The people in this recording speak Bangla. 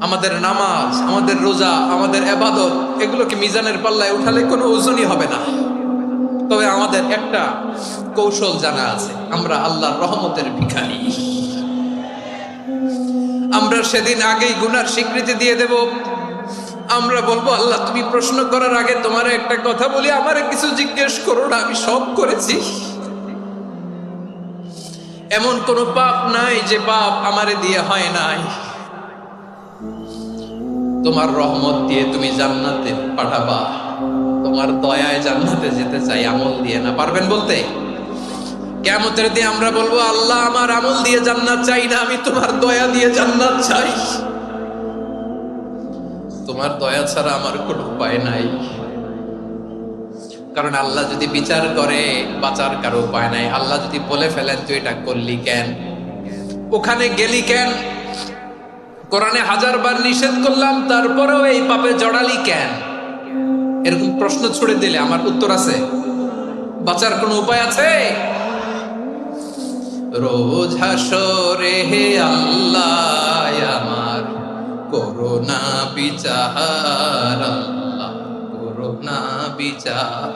আমাদের নামাজ, আমাদের রোজা, আমাদের ইবাদত এগুলোকে মিজানের পাল্লায় উঠালে কোনো ওজনই হবে না। তবে আমাদের একটা কৌশল জানা আছে, আমরা আল্লাহর রহমতের ভিখারি। আমরা সেদিন আগেই গুনার স্বীকৃতি দিয়ে দেব। আমরা বলবো, আল্লাহ তুমি প্রশ্ন করার আগে তোমার একটা কথা বলি, আমারে কিছু জিজ্ঞেস করো না, আমি সব করেছি। এমন কোন পাপ নাই যে পাপ আমারে দিয়ে হয় নাই। তোমার রহমত দিয়ে তুমি জান্নাতে পাঠাবা, তোমার দয়ায় জান্নাতে যেতে চাই, আমল দিয়ে না। পারবেন বলতে? কিয়ামতের দিন আমরা বলবো, আল্লাহ আমার আমল দিয়ে জান্নাত চাই না, আমি তোমার দয়া দিয়ে জান্নাত চাই। তোমার দয়া ছাড়া আমার কোনো উপায় নাই। কারণ আল্লাহ যদি বিচার করে, বাঁচার কারো উপায় নাই। আল্লাহ যদি বলে ফেলেন তুই এটা করলি কেন, ওখানে গেলি কেন, কোরআনে 1000 বার নিষেধ করলাম তারপরেও এই পাপে জড়ালি কেন, এরকম প্রশ্ন ছুড়ে দিলে আমার উত্তর আছে? বাঁচার কোনো উপায় আছে? রোজ হাসরে হে আল্লাহ আমার করোনা বিচার, আল্লাহ করোনা বিচার।